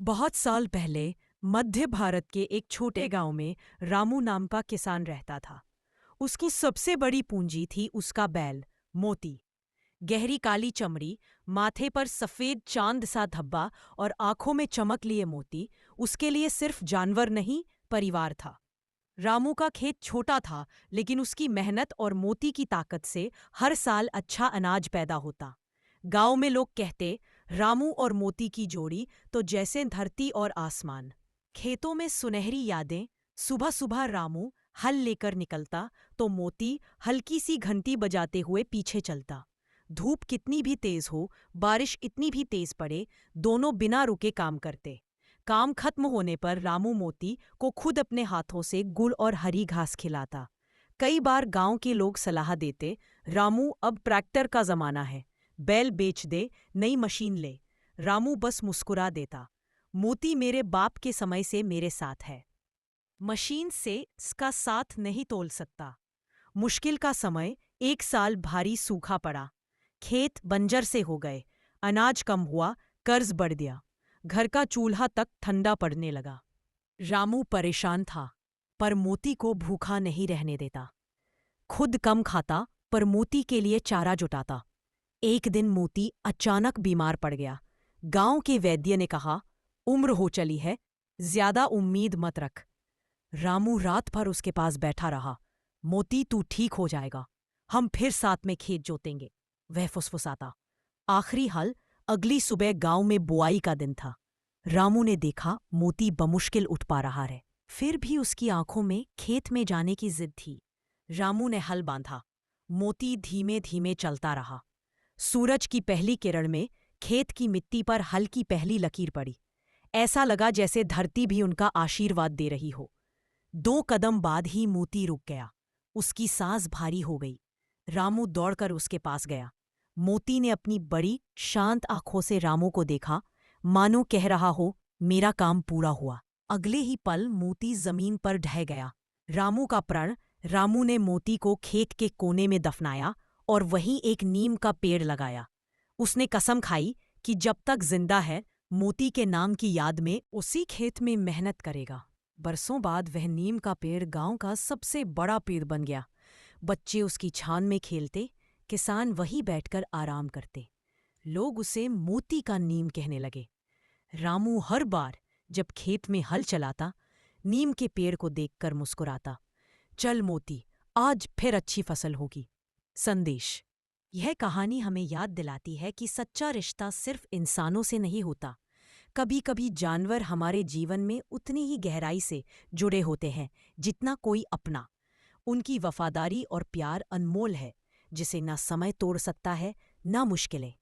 बहुत साल पहले मध्य भारत के एक छोटे गांव में रामू नाम का किसान रहता था। उसकी सबसे बड़ी पूंजी थी उसका बैल मोती। गहरी काली चमड़ी, माथे पर सफेद चांद सा धब्बा और आंखों में चमक लिए मोती उसके लिए सिर्फ जानवर नहीं, परिवार था। रामू का खेत छोटा था, लेकिन उसकी मेहनत और मोती की ताकत से हर साल अच्छा अनाज पैदा होता। गांव में लोग कहते, रामू और मोती की जोड़ी तो जैसे धरती और आसमान। खेतों में सुनहरी यादें। सुबह सुबह रामू हल लेकर निकलता तो मोती हल्की सी घंटी बजाते हुए पीछे चलता। धूप कितनी भी तेज हो, बारिश इतनी भी तेज पड़े, दोनों बिना रुके काम करते। काम खत्म होने पर रामू मोती को खुद अपने हाथों से गुड़ और हरी घास खिलाता। कई बार गांव के लोग सलाह देते, रामू अब ट्रैक्टर का जमाना है, बैल बेच दे, नई मशीन ले। रामू बस मुस्कुरा देता, मोती मेरे बाप के समय से मेरे साथ है, मशीन से इसका साथ नहीं तोल सकता। मुश्किल का समय, एक साल भारी सूखा पड़ा। खेत बंजर से हो गए, अनाज कम हुआ, कर्ज बढ़ गया, घर का चूल्हा तक ठंडा पड़ने लगा। रामू परेशान था, पर मोती को भूखा नहीं रहने देता। खुद कम खाता, पर मोती के लिए चारा जुटाता। एक दिन मोती अचानक बीमार पड़ गया। गांव के वैद्य ने कहा, उम्र हो चली है, ज्यादा उम्मीद मत रख। रामू रात भर उसके पास बैठा रहा। मोती, तू ठीक हो जाएगा, हम फिर साथ में खेत जोतेंगे, वह फुसफुसाता। आखिरी हल, अगली सुबह गांव में बुआई का दिन था। रामू ने देखा मोती बमुश्किल उठ पा रहा है, फिर भी उसकी आंखों में खेत में जाने की जिद थी। रामू ने हल बांधा। मोती धीमे धीमे चलता रहा। सूरज की पहली किरण में खेत की मिट्टी पर हल की पहली लकीर पड़ी। ऐसा लगा जैसे धरती भी उनका आशीर्वाद दे रही हो। 2 कदम बाद ही मोती रुक गया। उसकी सांस भारी हो गई। रामू दौड़कर उसके पास गया। मोती ने अपनी बड़ी शांत आंखों से रामू को देखा, मानो कह रहा हो, मेरा काम पूरा हुआ। अगले ही पल मोती जमीन पर ढह गया। रामू का प्रण। रामू ने मोती को खेत के कोने में दफनाया और वहीं एक नीम का पेड़ लगाया। उसने कसम खाई कि जब तक जिंदा है, मोती के नाम की याद में उसी खेत में मेहनत करेगा। बरसों बाद वह नीम का पेड़ गांव का सबसे बड़ा पेड़ बन गया। बच्चे उसकी छान में खेलते, किसान वहीं बैठकर आराम करते। लोग उसे मोती का नीम कहने लगे। रामू हर बार जब खेत में हल चलाता, नीम के पेड़ को देखकर मुस्कुराता, चल मोती, आज फिर अच्छी फसल होगी। संदेश: यह कहानी हमें याद दिलाती है कि सच्चा रिश्ता सिर्फ इंसानों से नहीं होता। कभी कभी जानवर हमारे जीवन में उतनी ही गहराई से जुड़े होते हैं जितना कोई अपना। उनकी वफादारी और प्यार अनमोल है, जिसे ना समय तोड़ सकता है, ना मुश्किलें।